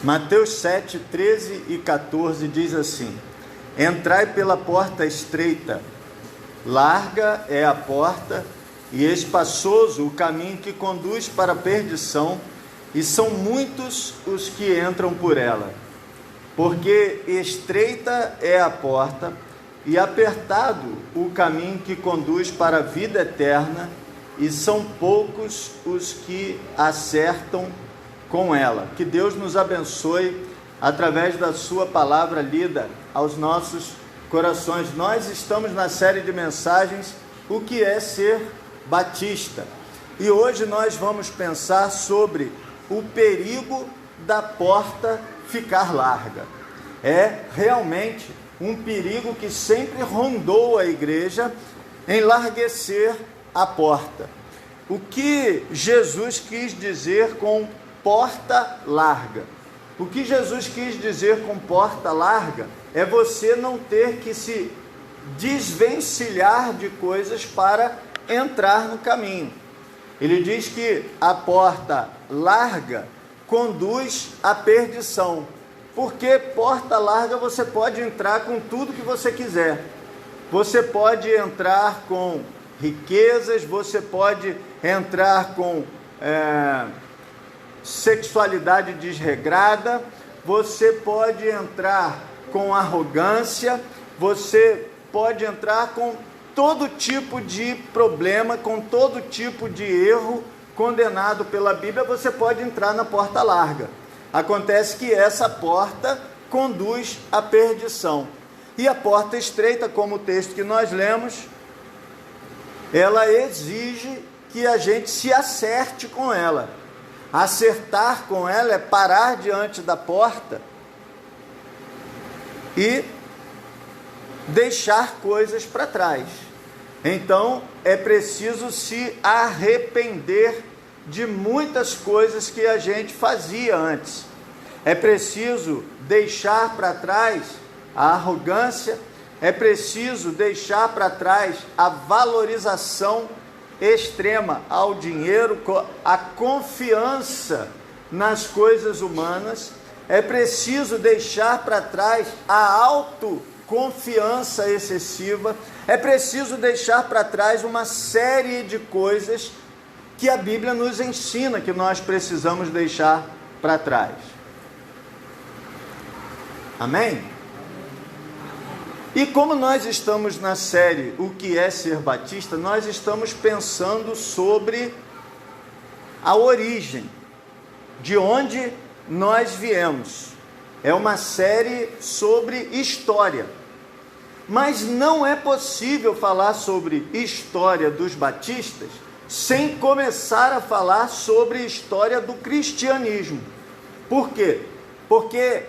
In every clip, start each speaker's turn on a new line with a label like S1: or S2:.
S1: Mateus 7, 13 e 14 diz assim: Entrai pela porta estreita, larga é a porta e espaçoso o caminho que conduz para a perdição, e são muitos os que entram por ela. Porque estreita é a porta e apertado o caminho que conduz para a vida eterna, e são poucos os que acertam com ela. Que Deus nos abençoe através da sua palavra lida aos nossos corações. Nós estamos na série de mensagens O que é ser batista, e hoje nós vamos pensar sobre o perigo da porta ficar larga. É realmente um perigo que sempre rondou a igreja, enlarguecer a porta. O que Jesus quis dizer com porta larga? O que Jesus quis dizer com porta larga é você não ter que se desvencilhar de coisas para entrar no caminho. Ele diz que a porta larga conduz à perdição, porque porta larga você pode entrar com tudo que você quiser. Você pode entrar com riquezas, você pode entrar com sexualidade desregrada, você pode entrar com arrogância, você pode entrar com todo tipo de problema, com todo tipo de erro condenado pela Bíblia. Você pode entrar na porta larga. Acontece que essa porta conduz à perdição. E a porta estreita, como o texto que nós lemos, ela exige que a gente se acerte com ela. Acertar com ela é parar diante da porta e deixar coisas para trás. Então é preciso se arrepender de muitas coisas que a gente fazia antes. É preciso deixar para trás a arrogância, é preciso deixar para trás a valorização extrema ao dinheiro, a confiança nas coisas humanas. É preciso deixar para trás a autoconfiança excessiva. É preciso deixar para trás uma série de coisas que a Bíblia nos ensina que nós precisamos deixar para trás. Amém? E como nós estamos na série O que é ser batista, nós estamos pensando sobre a origem, de onde nós viemos. É uma série sobre história. Mas não é possível falar sobre história dos batistas sem começar a falar sobre a história do cristianismo. Por quê? Porque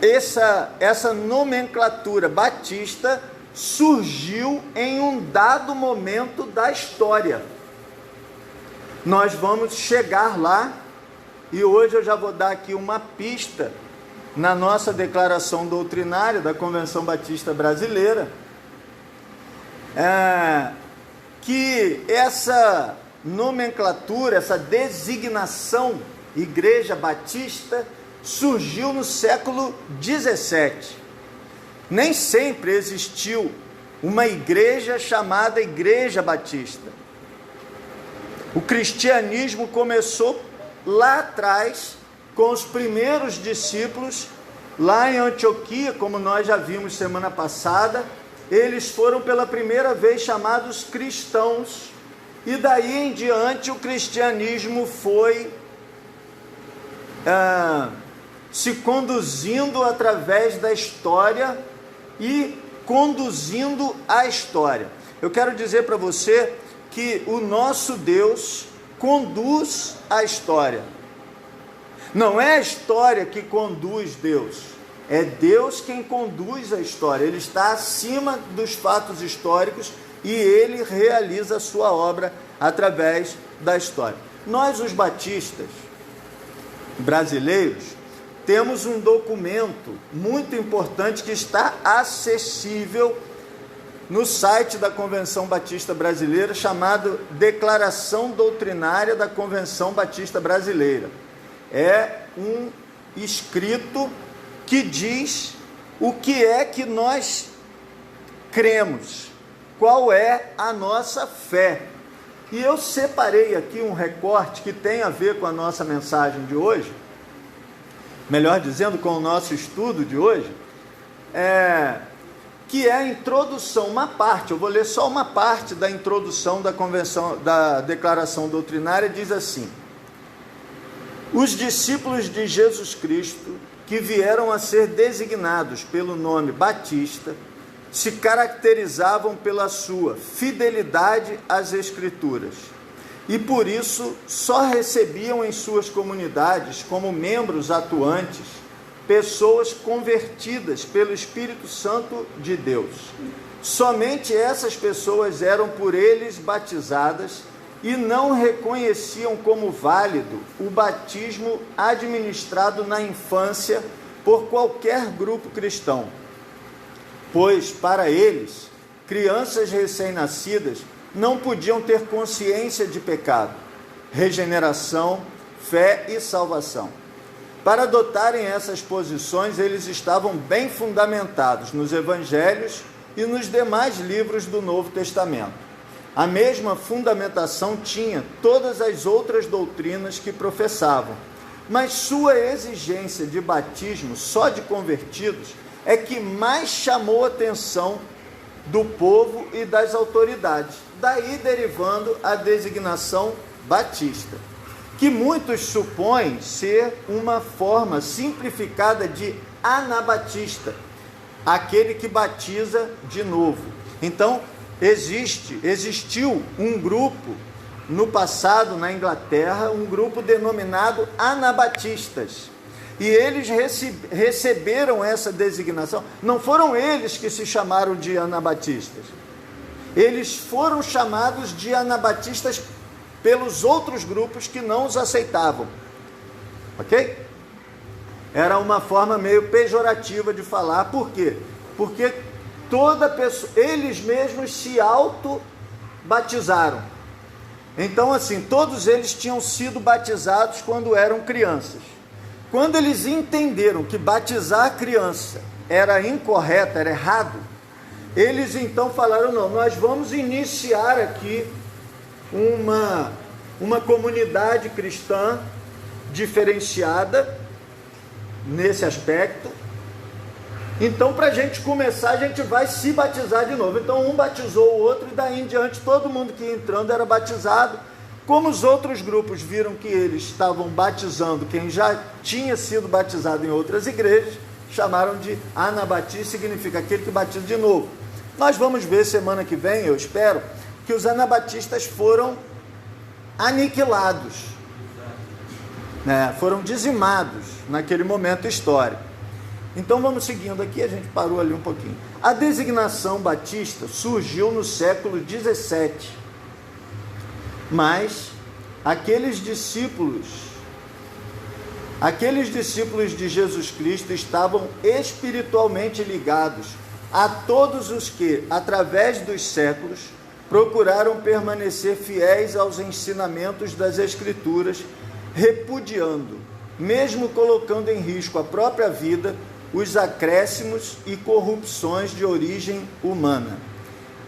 S1: essa nomenclatura batista surgiu em um dado momento da história. Nós vamos chegar lá, e hoje eu já vou dar aqui uma pista na nossa declaração doutrinária da Convenção Batista Brasileira, que essa nomenclatura, essa designação Igreja Batista, surgiu no século 17. Nem sempre existiu uma igreja chamada Igreja Batista. O cristianismo começou lá atrás, com os primeiros discípulos, lá em Antioquia, como nós já vimos semana passada. Eles foram pela primeira vez chamados cristãos, e daí em diante o cristianismo foi se conduzindo através da história e conduzindo a história. Eu quero dizer para você que o nosso Deus conduz a história. Não é a história que conduz Deus, é Deus quem conduz a história. Ele está acima dos fatos históricos e ele realiza a sua obra através da história. Nós, os batistas brasileiros, temos um documento muito importante que está acessível no site da Convenção Batista Brasileira, chamado Declaração Doutrinária da Convenção Batista Brasileira. é um escrito que diz o que é que nós cremos, qual é a nossa fé. E eu separei aqui um recorte que tem a ver com a nossa mensagem de hoje, melhor dizendo, com o nosso estudo de hoje, que é a introdução, uma parte, eu vou ler só uma parte da introdução da convenção, da declaração doutrinária. Diz assim: os discípulos de Jesus Cristo, que vieram a ser designados pelo nome Batista, se caracterizavam pela sua fidelidade às Escrituras, e por isso só recebiam em suas comunidades, como membros atuantes, pessoas convertidas pelo Espírito Santo de Deus. Somente essas pessoas eram por eles batizadas e não reconheciam como válido o batismo administrado na infância por qualquer grupo cristão, pois para eles, crianças recém-nascidas não podiam ter consciência de pecado, regeneração, fé e salvação. Para adotarem essas posições, eles estavam bem fundamentados nos evangelhos e nos demais livros do Novo Testamento. A mesma fundamentação tinha todas as outras doutrinas que professavam, mas sua exigência de batismo só de convertidos é que mais chamou a atenção do povo e das autoridades, daí derivando a designação batista, que muitos supõem ser uma forma simplificada de anabatista, aquele que batiza de novo. Então, existiu um grupo no passado na Inglaterra, um grupo denominado anabatistas, e eles receberam essa designação. Não foram eles que se chamaram de anabatistas, eles foram chamados de anabatistas pelos outros grupos que não os aceitavam, ok? Era uma forma meio pejorativa de falar. Por quê? Porque toda pessoa, eles mesmos se auto-batizaram. Então, assim, todos eles tinham sido batizados quando eram crianças. Quando eles entenderam que batizar a criança era incorreto, era errado, eles então falaram: não, nós vamos iniciar aqui uma comunidade cristã diferenciada nesse aspecto. Então, para a gente começar, a gente vai se batizar de novo. Então, um batizou o outro e daí em diante todo mundo que ia entrando era batizado. Como os outros grupos viram que eles estavam batizando quem já tinha sido batizado em outras igrejas, chamaram de anabatista, significa aquele que batiza de novo. Nós vamos ver semana que vem, eu espero, que os anabatistas foram aniquilados, né? Foram dizimados naquele momento histórico. Então vamos seguindo aqui, a gente parou ali um pouquinho. A designação batista surgiu no século 17, mas aqueles discípulos de Jesus Cristo estavam espiritualmente ligados a todos os que, através dos séculos, procuraram permanecer fiéis aos ensinamentos das Escrituras, repudiando, mesmo colocando em risco a própria vida, os acréscimos e corrupções de origem humana.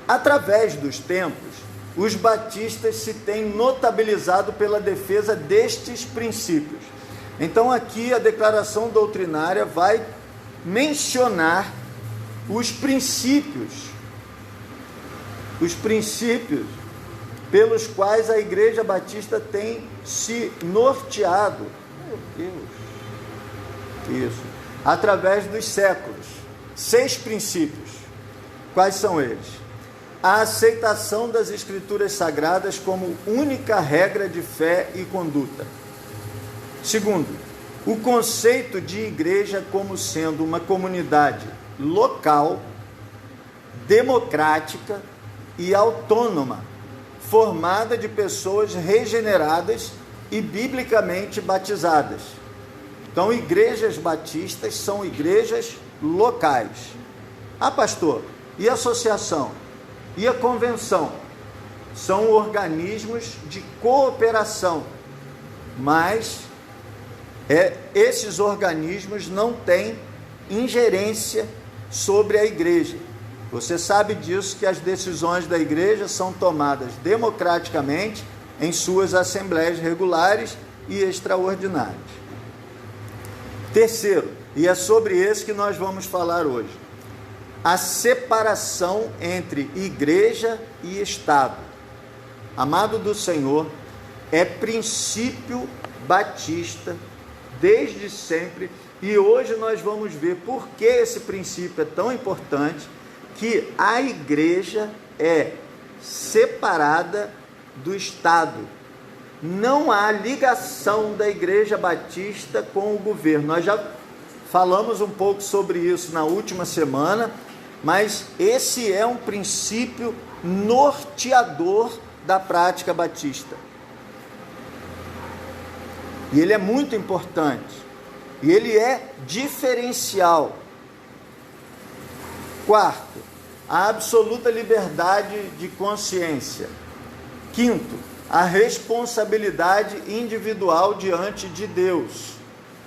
S1: Através dos tempos, os batistas se têm notabilizado pela defesa destes princípios. Então aqui a declaração doutrinária vai mencionar os princípios pelos quais a Igreja Batista tem se norteado. Meu Deus! Isso. Através dos séculos. 6 princípios. Quais são eles? A aceitação das Escrituras Sagradas como única regra de fé e conduta. Segundo, o conceito de igreja como sendo uma comunidade local, democrática e autônoma, formada de pessoas regeneradas e biblicamente batizadas. Então, igrejas batistas são igrejas locais. Ah, pastor, e a associação? E a convenção? São organismos de cooperação, mas Esses organismos não têm ingerência sobre a igreja. Você sabe disso, que as decisões da igreja são tomadas democraticamente em suas assembleias regulares e extraordinárias. Terceiro, e é sobre esse que nós vamos falar hoje, a separação entre igreja e Estado. Amado do Senhor, é princípio batista desde sempre, e hoje nós vamos ver por que esse princípio é tão importante, que a igreja é separada do Estado. Não há ligação da Igreja Batista com o governo. Nós já falamos um pouco sobre isso na última semana, mas esse é um princípio norteador da prática batista. E ele é muito importante. E ele é diferencial. Quarto, a absoluta liberdade de consciência. Quinto, a responsabilidade individual diante de Deus.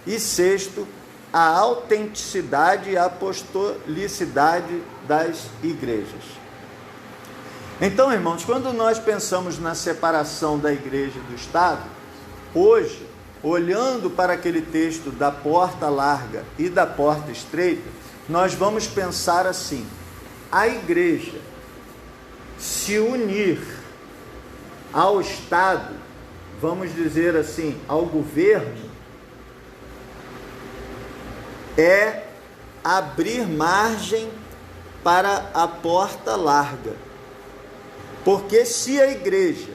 S1: E sexto, a autenticidade e a apostolicidade das igrejas. Então, irmãos, quando nós pensamos na separação da igreja e do Estado, hoje, olhando para aquele texto da porta larga e da porta estreita, nós vamos pensar assim: a igreja se unir ao Estado, vamos dizer assim, ao governo, é abrir margem para a porta larga. Porque se a igreja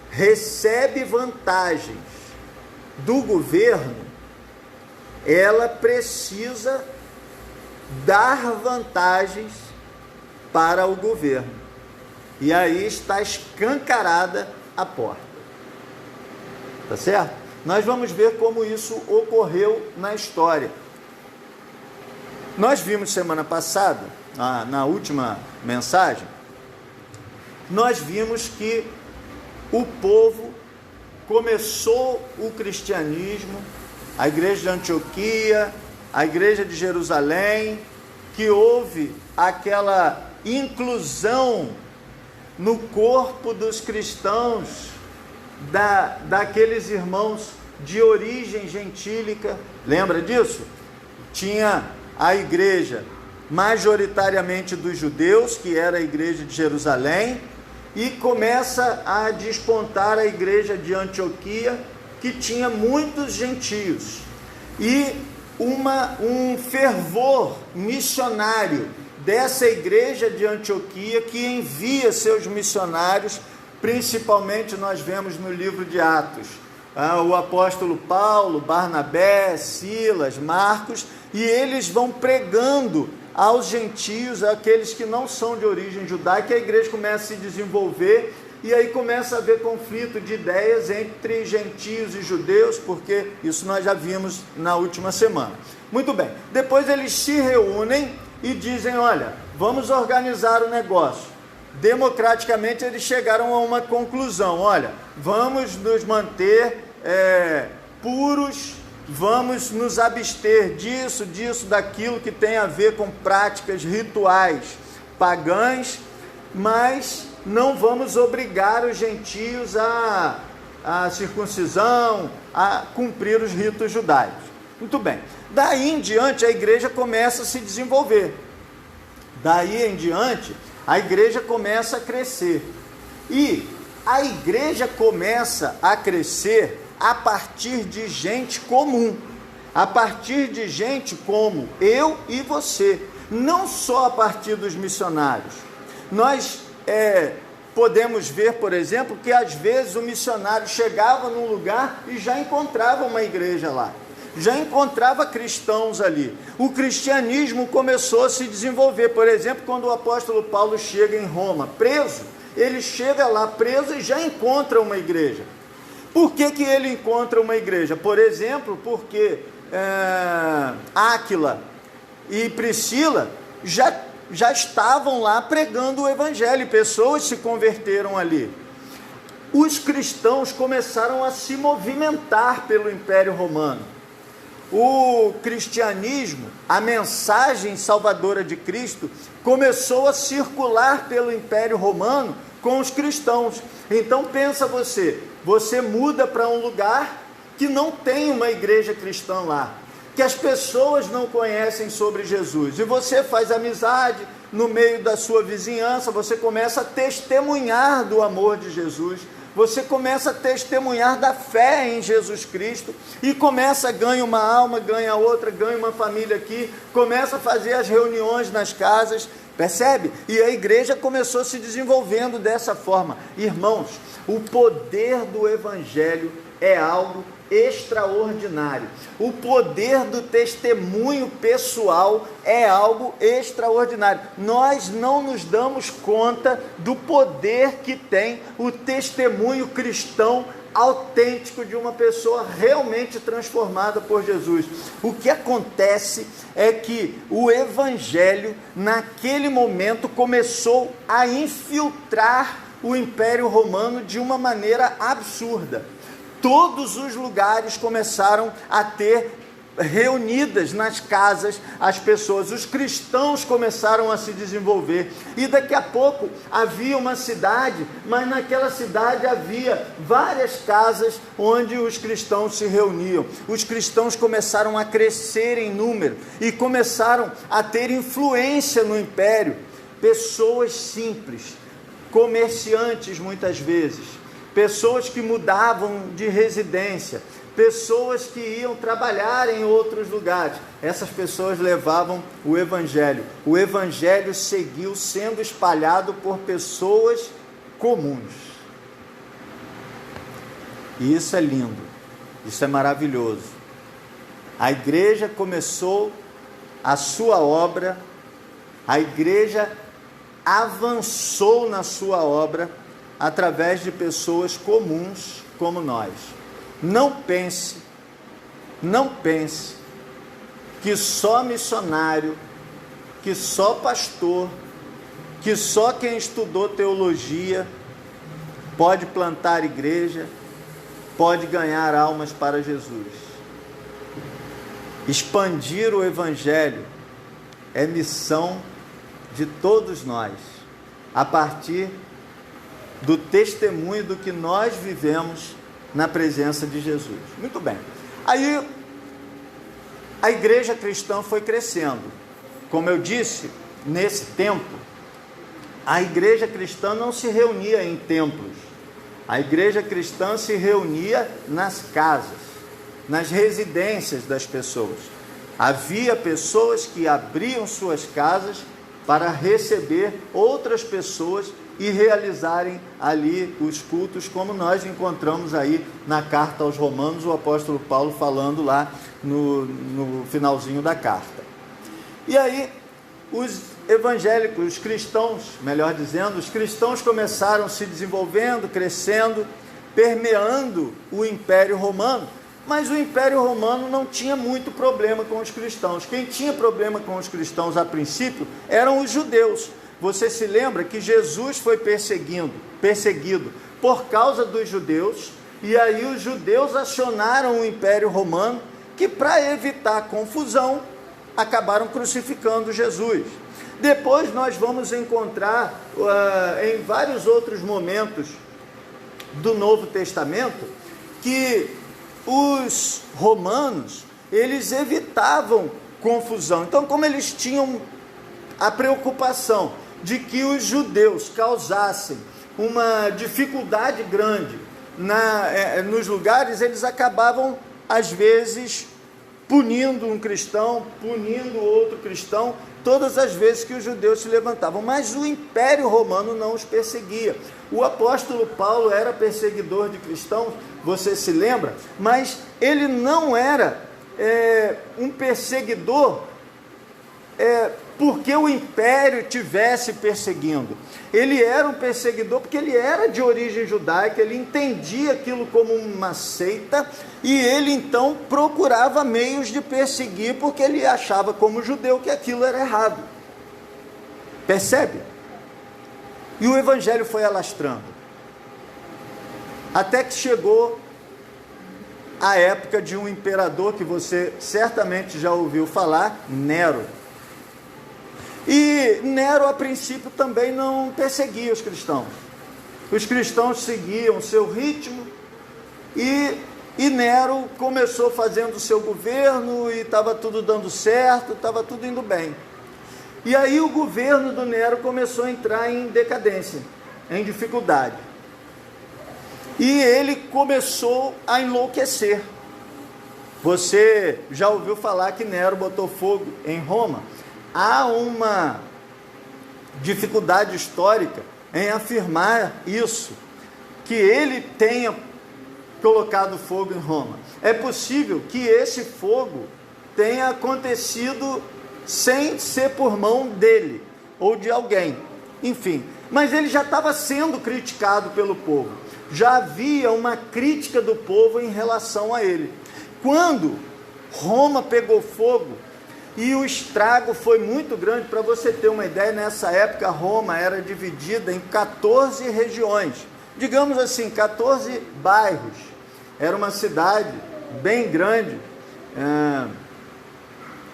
S1: recebe vantagens do governo, ela precisa dar vantagens para o governo. E aí está escancarada a porta. Tá certo? Nós vamos ver como isso ocorreu na história. Nós vimos semana passada, na última mensagem, nós vimos que o povo começou o cristianismo, a igreja de Antioquia, a igreja de Jerusalém, que houve aquela inclusão no corpo dos cristãos, daqueles irmãos de origem gentílica. Lembra disso? Tinha a igreja majoritariamente dos judeus, que era a igreja de Jerusalém, e começa a despontar a igreja de Antioquia, que tinha muitos gentios, e um fervor missionário dessa igreja de Antioquia, que envia seus missionários. Principalmente nós vemos no livro de Atos, o apóstolo Paulo, Barnabé, Silas, Marcos, e eles vão pregando aos gentios, aqueles que não são de origem judaica. A igreja começa a se desenvolver, e aí começa a haver conflito de ideias entre gentios e judeus, porque isso nós já vimos na última semana. Muito bem, depois eles se reúnem e dizem: olha, vamos organizar o negócio. Democraticamente eles chegaram a uma conclusão: olha, vamos nos manter puros, vamos nos abster disso, daquilo que tem a ver com práticas rituais pagãs, mas não vamos obrigar os gentios a circuncisão, a cumprir os ritos judaicos. Muito bem, daí em diante a igreja começa a se desenvolver, daí em diante a igreja começa a crescer, e a igreja começa a crescer a partir de gente comum, a partir de gente como eu e você, não só a partir dos missionários. Nós podemos ver, por exemplo, que às vezes o missionário chegava num lugar e já encontrava uma igreja lá, já encontrava cristãos ali. O cristianismo começou a se desenvolver. Por exemplo, quando o apóstolo Paulo chega em Roma preso, ele chega lá preso e já encontra uma igreja. Por que ele encontra uma igreja? Por exemplo, porque Áquila e Priscila já estavam lá pregando o evangelho, e pessoas se converteram ali. Os cristãos começaram a se movimentar pelo Império Romano. o cristianismo, a mensagem salvadora de Cristo, começou a circular pelo Império Romano com os cristãos. Então pensa você muda para um lugar que não tem uma igreja cristã lá, que as pessoas não conhecem sobre Jesus, e você faz amizade no meio da sua vizinhança, você começa a testemunhar do amor de Jesus, você começa a testemunhar da fé em Jesus Cristo, e ganha uma alma, ganha outra, ganha uma família aqui, começa a fazer as reuniões nas casas, percebe? E a igreja começou se desenvolvendo dessa forma. Irmãos, o poder do Evangelho é algo extraordinário. O poder do testemunho pessoal é algo extraordinário. Nós não nos damos conta do poder que tem o testemunho cristão autêntico de uma pessoa realmente transformada por Jesus. O que acontece é que o Evangelho, naquele momento, começou a infiltrar o Império Romano de uma maneira absurda. Todos os lugares começaram a ter reunidas nas casas as pessoas, os cristãos começaram a se desenvolver, e daqui a pouco havia uma cidade, mas naquela cidade havia várias casas onde os cristãos se reuniam. Os cristãos começaram a crescer em número e começaram a ter influência no império. Pessoas simples, comerciantes muitas vezes, pessoas que mudavam de residência, pessoas que iam trabalhar em outros lugares, essas pessoas levavam o Evangelho. O Evangelho seguiu sendo espalhado por pessoas comuns. E isso é lindo, isso é maravilhoso. A igreja começou a sua obra, a igreja avançou na sua obra através de pessoas comuns como nós. Não pense que só missionário, que só pastor, que só quem estudou teologia pode plantar igreja, pode ganhar almas para Jesus. Expandir o Evangelho é missão de todos nós, a partir do testemunho do que nós vivemos na presença de Jesus. Muito bem. Aí a igreja cristã foi crescendo. Como eu disse, nesse tempo, a igreja cristã não se reunia em templos. A igreja cristã se reunia nas casas, nas residências das pessoas. Havia pessoas que abriam suas casas para receber outras pessoas e realizarem ali os cultos, como nós encontramos aí na carta aos Romanos, o apóstolo Paulo falando lá no finalzinho da carta. E aí os evangélicos, os cristãos, melhor dizendo, os cristãos começaram se desenvolvendo, crescendo, permeando o Império Romano, mas o Império Romano não tinha muito problema com os cristãos. Quem tinha problema com os cristãos a princípio eram os judeus. Você se lembra que Jesus foi perseguido por causa dos judeus, e aí os judeus acionaram o Império Romano, que para evitar confusão, acabaram crucificando Jesus. Depois nós vamos encontrar em vários outros momentos do Novo Testamento, que os romanos, eles evitavam confusão. Então, como eles tinham a preocupação de que os judeus causassem uma dificuldade grande nos lugares, eles acabavam, às vezes, punindo um cristão, punindo outro cristão, todas as vezes que os judeus se levantavam. Mas o Império Romano não os perseguia. O apóstolo Paulo era perseguidor de cristãos, você se lembra? Mas ele não era um perseguidor porque o império tivesse perseguindo. Ele era um perseguidor porque ele era de origem judaica, ele entendia aquilo como uma seita, e ele então procurava meios de perseguir, porque ele achava como judeu que aquilo era errado. Percebe? E o evangelho foi alastrando, até que chegou a época de um imperador que você certamente já ouviu falar, Nero. E Nero, a princípio, também não perseguia os cristãos. Os cristãos seguiam o seu ritmo e Nero começou fazendo o seu governo e estava tudo dando certo, estava tudo indo bem. E aí o governo do Nero começou a entrar em decadência, em dificuldade. E ele começou a enlouquecer. Você já ouviu falar que Nero botou fogo em Roma? Há uma dificuldade histórica em afirmar isso, que ele tenha colocado fogo em Roma. É possível que esse fogo tenha acontecido sem ser por mão dele ou de alguém, enfim, mas ele já estava sendo criticado pelo povo, já havia uma crítica do povo em relação a ele. Quando Roma pegou fogo e o estrago foi muito grande, para você ter uma ideia, nessa época Roma era dividida em 14 regiões, digamos assim, 14 bairros. Era uma cidade bem grande,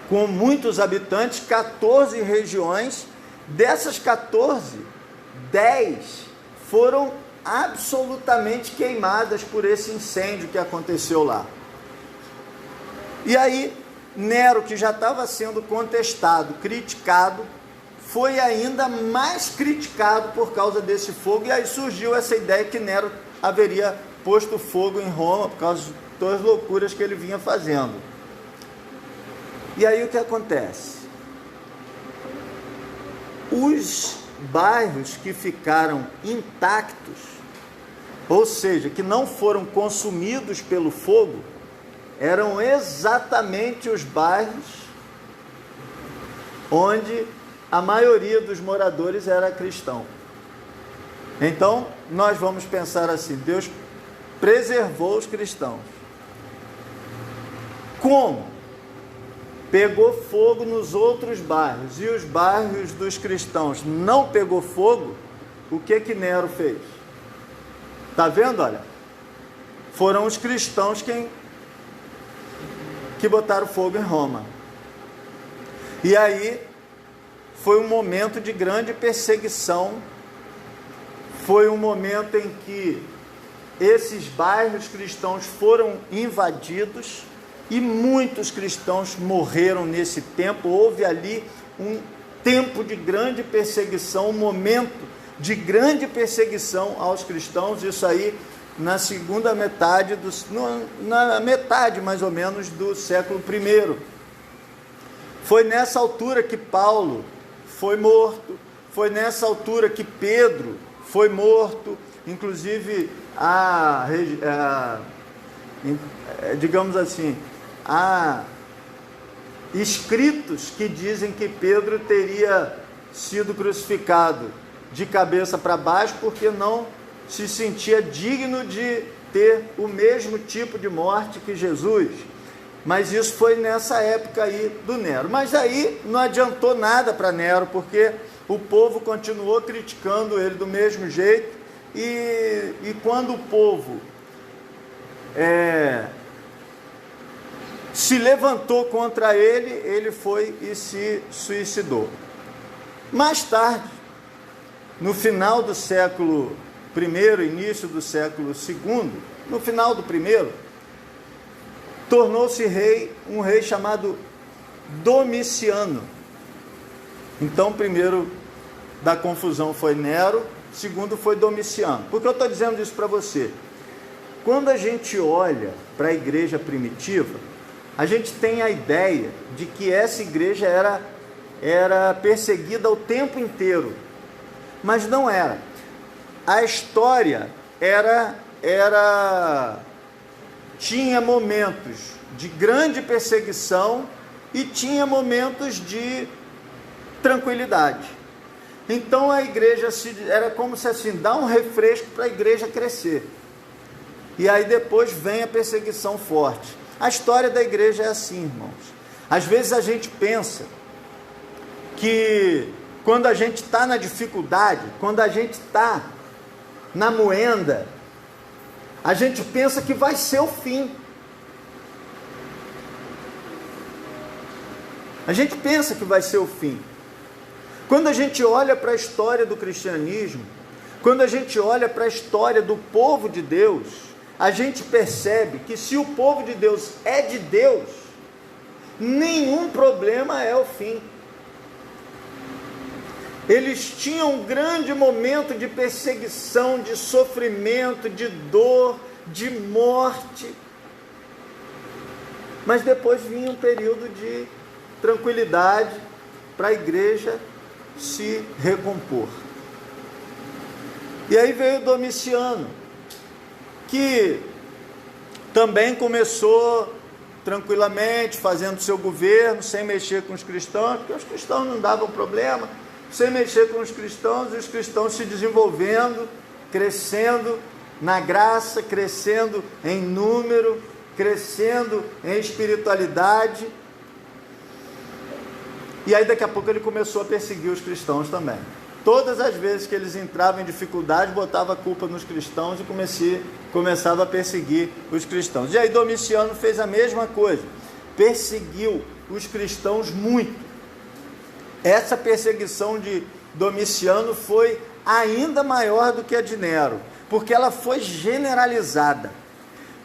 S1: com muitos habitantes, 14 regiões. Dessas 14, 10 foram absolutamente queimadas por esse incêndio que aconteceu lá. E aí, Nero, que já estava sendo contestado, criticado, foi ainda mais criticado por causa desse fogo, e aí surgiu essa ideia que Nero haveria posto fogo em Roma por causa de todas as loucuras que ele vinha fazendo. E aí o que acontece? Os bairros que ficaram intactos, ou seja, que não foram consumidos pelo fogo, eram exatamente os bairros onde a maioria dos moradores era cristão. Então, nós vamos pensar assim: Deus preservou os cristãos. Como? Pegou fogo nos outros bairros, e os bairros dos cristãos não pegou fogo, o que Nero fez? Está vendo? Olha, foram os cristãos que botaram fogo em Roma. E aí foi um momento de grande perseguição, foi um momento em que esses bairros cristãos foram invadidos e muitos cristãos morreram nesse tempo. Houve ali um tempo de grande perseguição, um momento de grande perseguição aos cristãos, isso aí na segunda metade, na metade mais ou menos do século I. Foi nessa altura que Paulo foi morto, foi nessa altura que Pedro foi morto, inclusive digamos assim, há escritos que dizem que Pedro teria sido crucificado de cabeça para baixo porque não se sentia digno de ter o mesmo tipo de morte que Jesus. Mas isso foi nessa época aí do Nero. Mas aí não adiantou nada para Nero, porque o povo continuou criticando ele do mesmo jeito, e quando o povo se levantou contra ele, ele foi e se suicidou. Mais tarde, no final do século I, início do século II, no final do primeiro, tornou-se rei, um rei chamado Domiciano. Então, o primeiro da confusão foi Nero, o segundo foi Domiciano. Por que eu estou dizendo isso para você? Quando a gente olha para a igreja primitiva, a gente tem a ideia de que essa igreja era perseguida o tempo inteiro, mas não era. A história tinha momentos de grande perseguição e tinha momentos de tranquilidade. Então a igreja era como se assim, dá um refresco para a igreja crescer. E aí depois vem a perseguição forte. A história da igreja é assim, irmãos. Às vezes a gente pensa que quando a gente está na dificuldade, quando a gente está na moenda, a gente pensa que vai ser o fim. A gente pensa que vai ser o fim. Quando a gente olha para a história do cristianismo, quando a gente olha para a história do povo de Deus, a gente percebe que se o povo de Deus é de Deus, nenhum problema é o fim. Eles tinham um grande momento de perseguição, de sofrimento, de dor, de morte, mas depois vinha um período de tranquilidade para a igreja se recompor. E aí veio Domiciano, que também começou tranquilamente, fazendo seu governo, sem mexer com os cristãos, porque os cristãos não davam problema, sem mexer com os cristãos, e os cristãos se desenvolvendo, crescendo na graça, crescendo em número, crescendo em espiritualidade. E aí daqui a pouco ele começou a perseguir os cristãos também. Todas as vezes que eles entravam em dificuldade, botava a culpa nos cristãos e começava a perseguir os cristãos. E aí Domiciano fez a mesma coisa, perseguiu os cristãos muito. Essa perseguição de Domiciano foi ainda maior do que a de Nero, porque ela foi generalizada,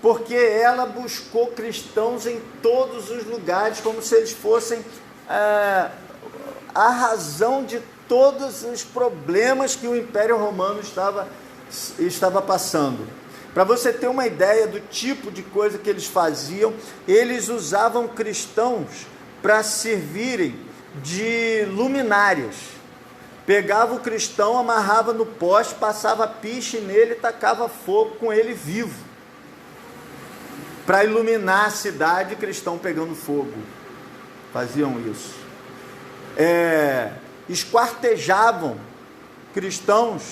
S1: porque ela buscou cristãos em todos os lugares, como se eles fossem a razão de todos os problemas que o Império Romano estava passando. Para você ter uma ideia do tipo de coisa que eles faziam, eles usavam cristãos para servirem de luminárias. Pegava o cristão, amarrava no poste, passava piche nele e tacava fogo com ele vivo, para iluminar a cidade, cristão pegando fogo. Faziam isso. Esquartejavam cristãos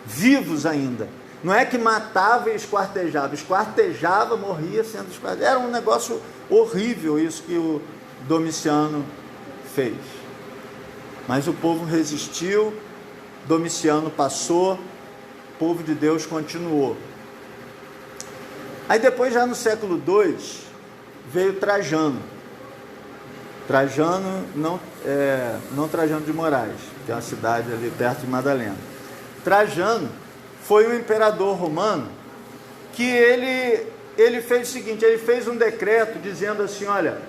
S1: vivos ainda. Não é que matava e esquartejava, morria sendo esquartejado. Era um negócio horrível isso que o Domiciano fez. Mas o povo resistiu, Domiciano passou, o povo de Deus continuou. Aí depois, já no século II, veio Trajano. Trajano, não Trajano de Moraes, que é uma cidade ali perto de Madalena. Trajano foi um imperador romano que ele fez o seguinte, ele fez um decreto dizendo assim, olha,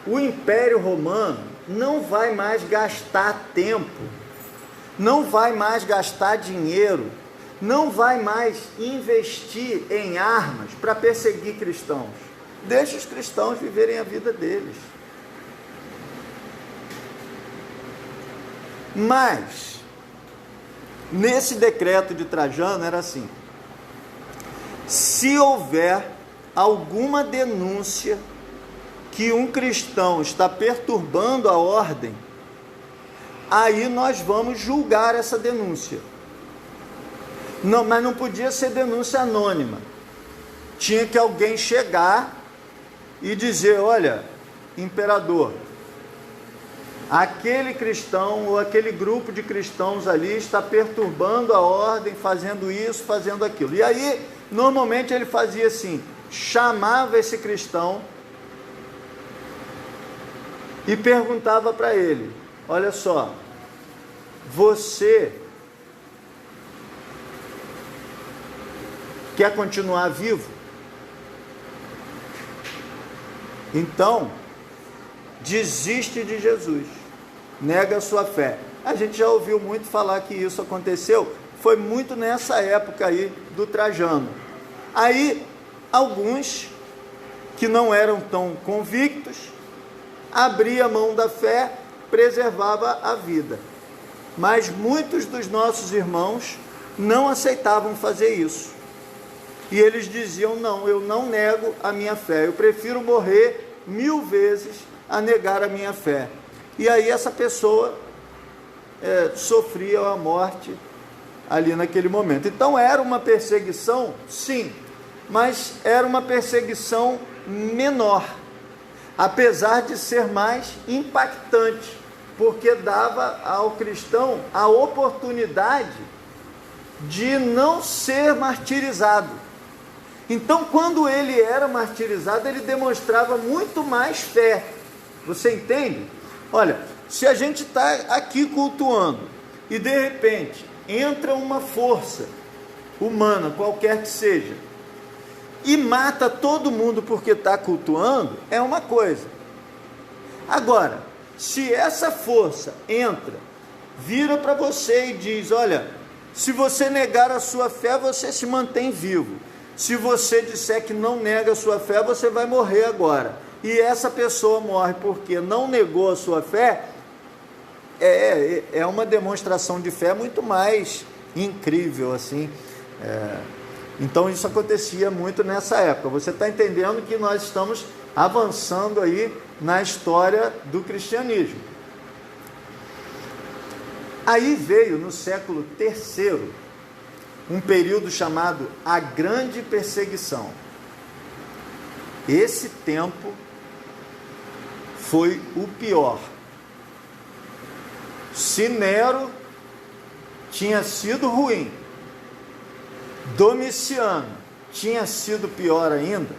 S1: o Império Romano não vai mais gastar tempo, não vai mais gastar dinheiro, não vai mais investir em armas para perseguir cristãos. Deixa os cristãos viverem a vida deles. Mas, nesse decreto de Trajano era assim, se houver alguma denúncia que um cristão está perturbando a ordem, aí nós vamos julgar essa denúncia. Não, mas não podia ser denúncia anônima. Tinha que alguém chegar e dizer, olha, imperador, aquele cristão ou aquele grupo de cristãos ali está perturbando a ordem, fazendo isso, fazendo aquilo. E aí, normalmente ele fazia assim, chamava esse cristão e perguntava para ele, olha só, você quer continuar vivo? Então, desiste de Jesus, nega a sua fé. A gente já ouviu muito falar que isso aconteceu, foi muito nessa época aí do Trajano. Aí, alguns que não eram tão convictos, abria a mão da fé, preservava a vida. Mas muitos dos nossos irmãos não aceitavam fazer isso. E eles diziam, não, eu não nego a minha fé, eu prefiro morrer 1000 vezes a negar a minha fé. E aí essa pessoa sofria a morte ali naquele momento. Então era uma perseguição, sim, mas era uma perseguição menor, apesar de ser mais impactante, porque dava ao cristão a oportunidade de não ser martirizado. Então, quando ele era martirizado, ele demonstrava muito mais fé, Você entende? Olha, se a gente está aqui cultuando e de repente entra uma força humana, qualquer que seja, e mata todo mundo porque está cultuando, é uma coisa. Agora, se essa força entra, vira para você e diz: olha, se você negar a sua fé, você se mantém vivo. Se você disser que não nega a sua fé, você vai morrer agora. E essa pessoa morre porque não negou a sua fé, é uma demonstração de fé muito mais incrível, assim. Então isso acontecia muito nessa época. Você está entendendo que nós estamos avançando aí na história do cristianismo. Aí veio no século III um período chamado a Grande Perseguição. Esse tempo foi o pior. Se Nero tinha sido ruim, Domiciano tinha sido pior ainda,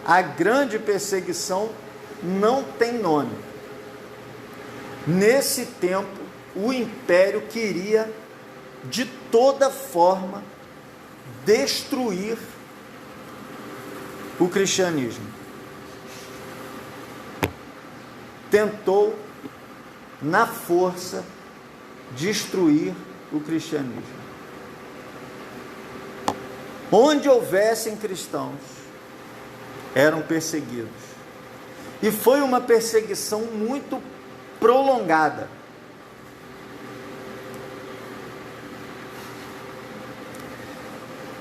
S1: a Grande Perseguição não tem nome. Nesse tempo, o império queria de toda forma destruir o cristianismo. Tentou, na força, destruir o cristianismo. Onde houvessem cristãos, eram perseguidos. E foi uma perseguição muito prolongada.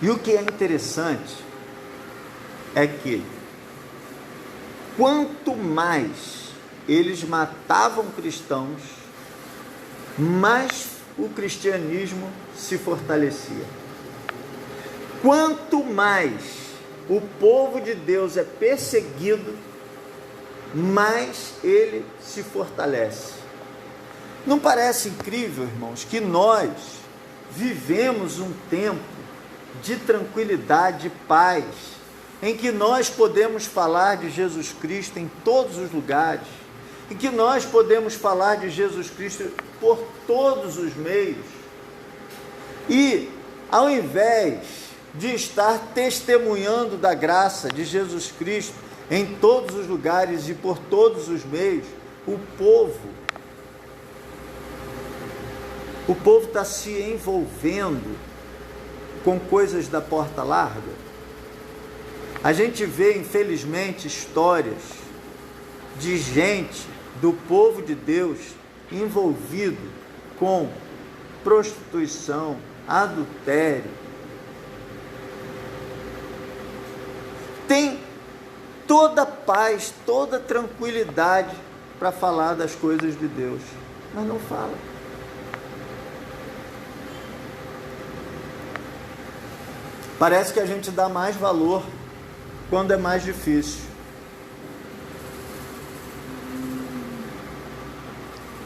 S1: E o que é interessante é que quanto mais eles matavam cristãos, mais o cristianismo se fortalecia. Quanto mais o povo de Deus é perseguido, mais ele se fortalece. Não parece incrível, irmãos, que nós vivemos um tempo de tranquilidade e paz, em que nós podemos falar de Jesus Cristo em todos os lugares, em que nós podemos falar de Jesus Cristo por todos os meios, e ao invés de estar testemunhando da graça de Jesus Cristo em todos os lugares e por todos os meios, o povo está se envolvendo com coisas da porta larga. A gente vê, infelizmente, histórias de gente do povo de Deus envolvido com prostituição, adultério. Tem toda paz, toda tranquilidade para falar das coisas de Deus, mas não fala. Parece que a gente dá mais valor quando é mais difícil.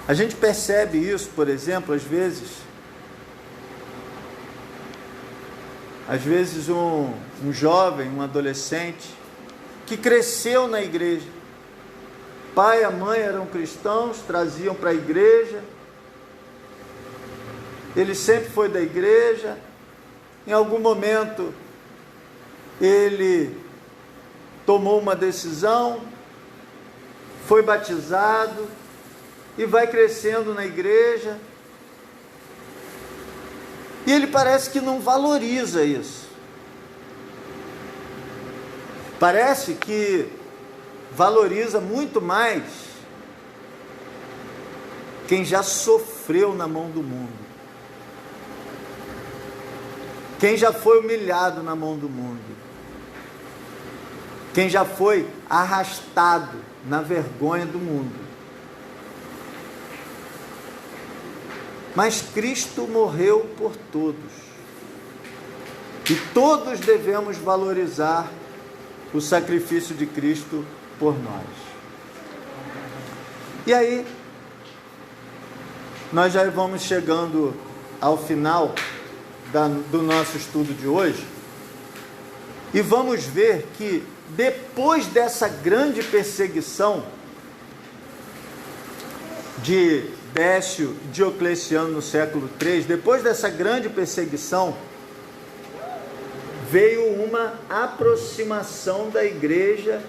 S1: A gente percebe isso, por exemplo, às vezes um jovem, um adolescente, que cresceu na igreja. Pai e a mãe eram cristãos, traziam para a igreja, ele sempre foi da igreja. Em algum momento ele tomou uma decisão, foi batizado e vai crescendo na igreja, e ele parece que não valoriza isso. Parece que valoriza muito mais quem já sofreu na mão do mundo, quem já foi humilhado na mão do mundo, quem já foi arrastado na vergonha do mundo. Mas Cristo morreu por todos, e todos devemos valorizar o sacrifício de Cristo por nós. E aí, nós já vamos chegando ao final do nosso estudo de hoje, e vamos ver que depois dessa grande perseguição, de Décio Diocleciano no século III, depois dessa grande perseguição, veio uma aproximação da igreja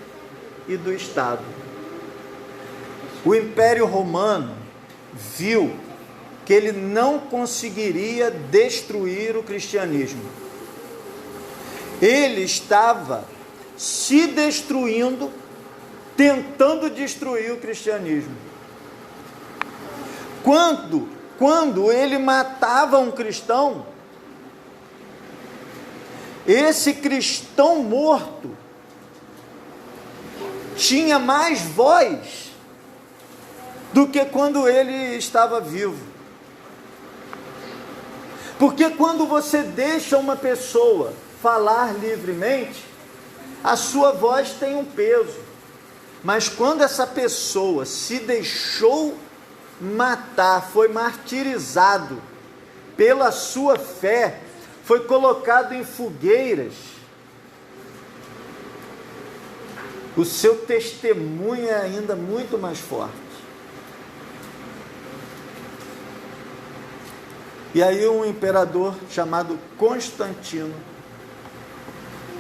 S1: e do Estado. O Império Romano viu que ele não conseguiria destruir o cristianismo. Ele estava se destruindo, tentando destruir o cristianismo. Quando ele matava um cristão, esse cristão morto tinha mais voz do que quando ele estava vivo. Porque quando você deixa uma pessoa falar livremente, a sua voz tem um peso. Mas quando essa pessoa se deixou matar, foi martirizado pela sua fé, foi colocado em fogueiras, o seu testemunho é ainda muito mais forte. E aí um imperador chamado Constantino,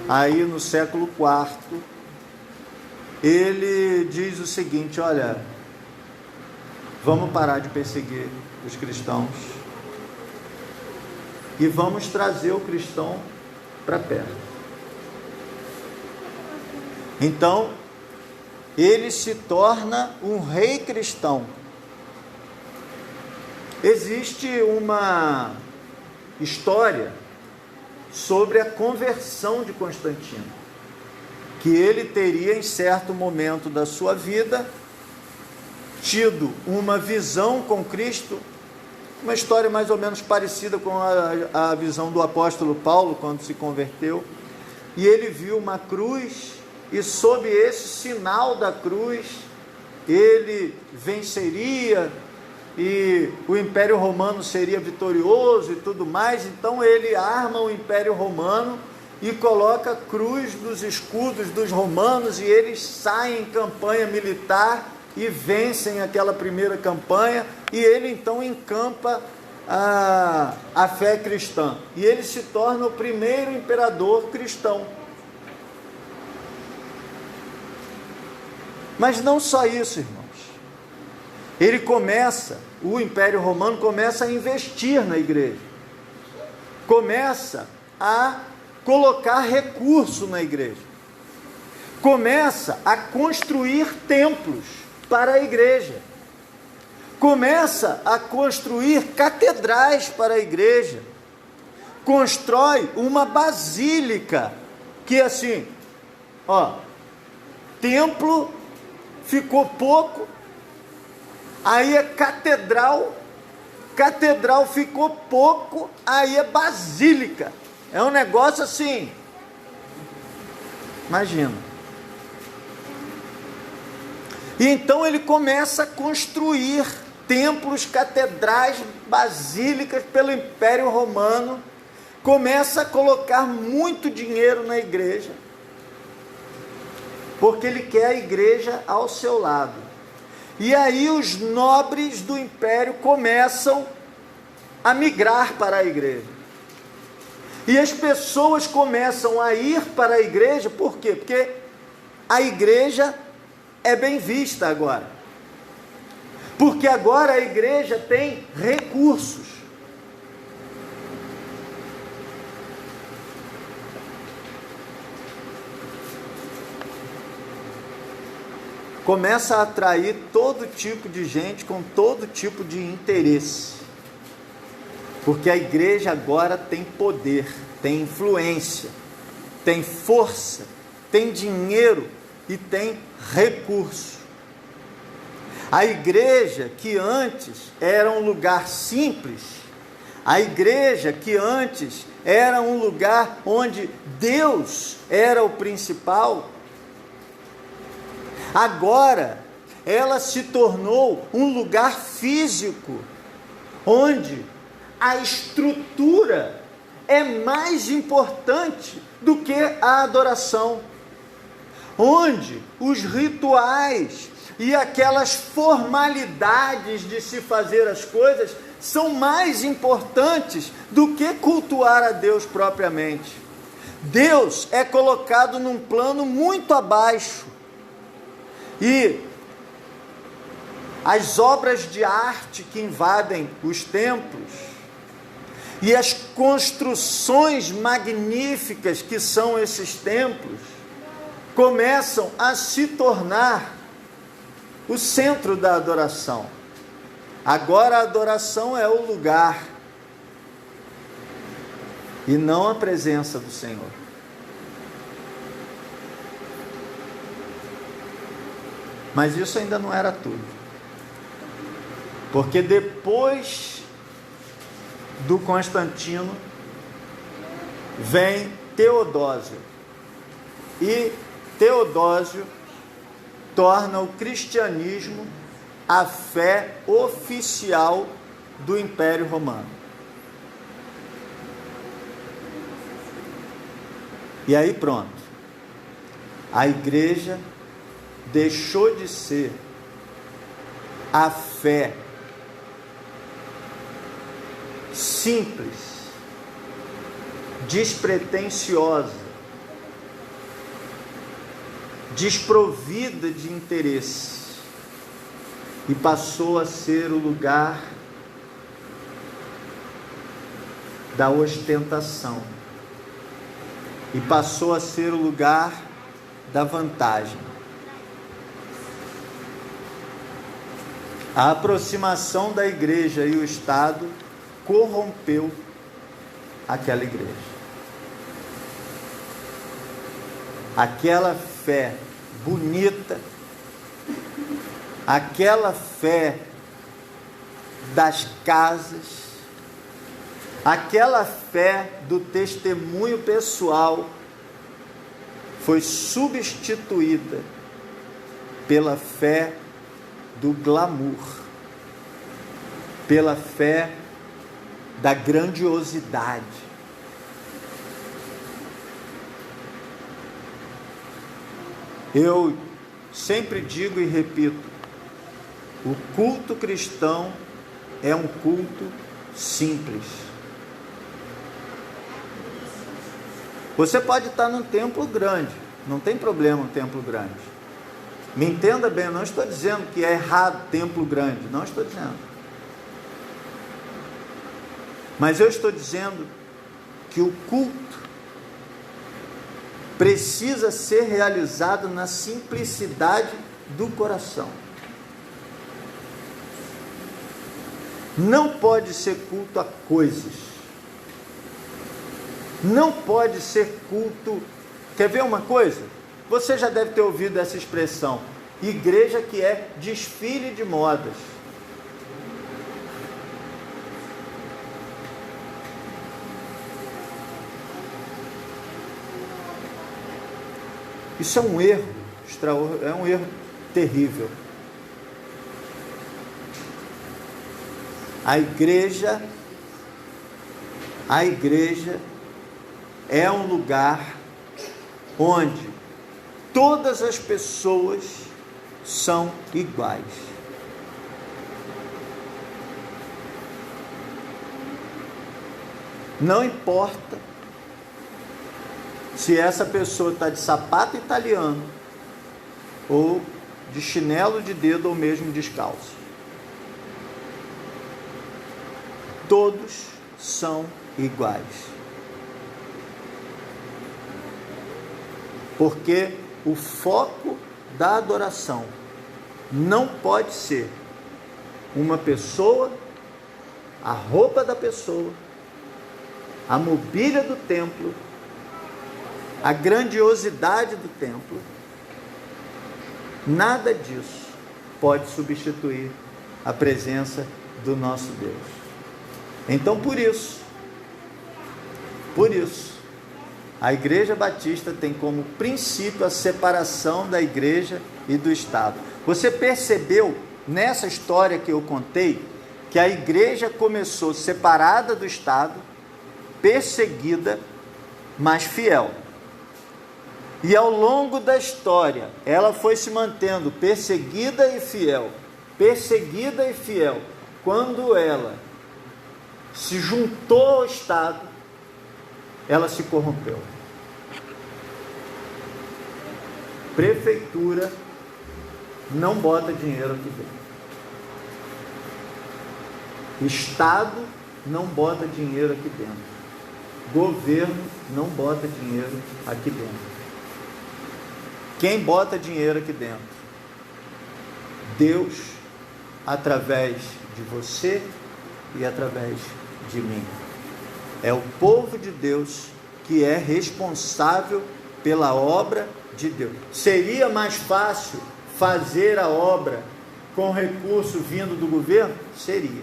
S1: aí no século IV, ele diz o seguinte: olha, vamos parar de perseguir os cristãos e vamos trazer o cristão para perto. Então, ele se torna um rei cristão. Existe uma história sobre a conversão de Constantino, que ele teria em certo momento da sua vida tido uma visão com Cristo, uma história mais ou menos parecida com a visão do apóstolo Paulo quando se converteu, e ele viu uma cruz, e sob esse sinal da cruz ele venceria e o Império Romano seria vitorioso e tudo mais. Então ele arma o Império Romano e coloca a cruz nos escudos dos romanos, e eles saem em campanha militar e vencem aquela primeira campanha, e ele então encampa a fé cristã, e ele se torna o primeiro imperador cristão. Mas não só isso, irmãos. O Império Romano começa a investir na igreja, começa a colocar recurso na igreja, começa a construir templos para a igreja, começa a construir catedrais para a igreja, constrói uma basílica, que assim, templo ficou pouco, aí é catedral ficou pouco, aí é basílica. É um negócio assim, imagina. E então ele começa a construir templos, catedrais, basílicas pelo Império Romano, começa a colocar muito dinheiro na igreja, porque ele quer a igreja ao seu lado. E aí os nobres do império começam a migrar para a igreja. E as pessoas começam a ir para a igreja, por quê? Porque a igreja é bem vista agora. Porque agora a igreja tem recursos. Começa a atrair todo tipo de gente com todo tipo de interesse. Porque a igreja agora tem poder, tem influência, tem força, tem dinheiro e tem recurso. A igreja que antes era um lugar simples, a igreja que antes era um lugar onde Deus era o principal, agora ela se tornou um lugar físico, onde a estrutura é mais importante do que a adoração, onde os rituais, e aquelas formalidades de se fazer as coisas são mais importantes do que cultuar a Deus propriamente. Deus é colocado num plano muito abaixo, e as obras de arte que invadem os templos e as construções magníficas que são esses templos começam a se tornar o centro da adoração. Agora a adoração é o lugar e não a presença do Senhor. Mas isso ainda não era tudo, porque depois do Constantino vem Teodósio, e Teodósio torna o cristianismo a fé oficial do Império Romano. E aí pronto, a igreja deixou de ser a fé simples, despretensiosa, desprovida de interesse, e passou a ser o lugar da ostentação, e passou a ser o lugar da vantagem. A aproximação da igreja e o Estado corrompeu aquela igreja. Aquela fé bonita, aquela fé das casas, aquela fé do testemunho pessoal foi substituída pela fé do glamour, pela fé da grandiosidade. Eu sempre digo e repito, o culto cristão é um culto simples. Você pode estar num templo grande, não tem problema um templo grande. Me entenda bem, eu não estou dizendo que é errado templo grande, não estou dizendo. Mas eu estou dizendo que o culto precisa ser realizado na simplicidade do coração. Não pode ser culto a coisas. Não pode ser culto. Quer ver uma coisa? Você já deve ter ouvido essa expressão: igreja que é desfile de modas. Isso é um erro extraordinário, é um erro terrível. A igreja é um lugar onde todas as pessoas são iguais. Não importa se essa pessoa está de sapato italiano, ou de chinelo de dedo, ou mesmo descalço. Todos são iguais. Porque o foco da adoração não pode ser uma pessoa, a roupa da pessoa, a mobília do templo, a grandiosidade do templo. Nada disso pode substituir a presença do nosso Deus. Então, por isso, a Igreja Batista tem como princípio a separação da igreja e do Estado. Você percebeu nessa história que eu contei que a igreja começou separada do Estado, perseguida, mas fiel. E ao longo da história, ela foi se mantendo perseguida e fiel. Perseguida e fiel. Quando ela se juntou ao Estado, ela se corrompeu. Prefeitura não bota dinheiro aqui dentro. Estado não bota dinheiro aqui dentro. Governo não bota dinheiro aqui dentro. Quem bota dinheiro aqui dentro? Deus, através de você e através de mim. É o povo de Deus que é responsável pela obra de Deus. Seria mais fácil fazer a obra com recurso vindo do governo? Seria.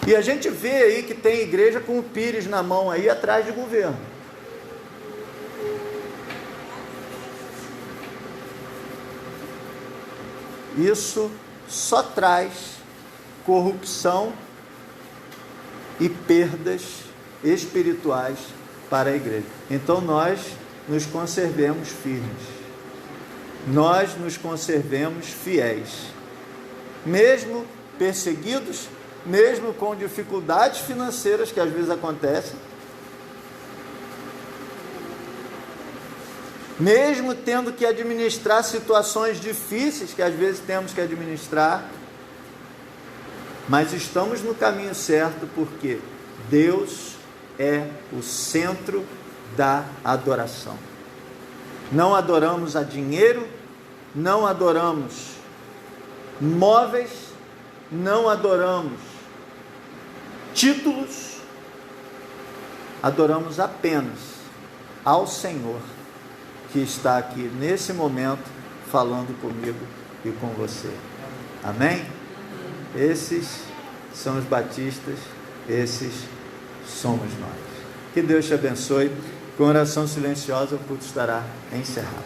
S1: E a gente vê aí que tem igreja com o pires na mão aí atrás de governo. Isso só traz corrupção e perdas espirituais para a igreja. Então nós nos conservemos firmes. Nós nos conservemos fiéis. Mesmo perseguidos, mesmo com dificuldades financeiras que às vezes acontecem, mesmo tendo que administrar situações difíceis que às vezes temos que administrar, mas estamos no caminho certo porque Deus é o centro da adoração. Não adoramos a dinheiro, não adoramos móveis, não adoramos títulos, adoramos apenas ao Senhor que está aqui nesse momento falando comigo e com você. Amém? Esses são os batistas, esses somos nós. Que Deus te abençoe. Com oração silenciosa o culto estará encerrado.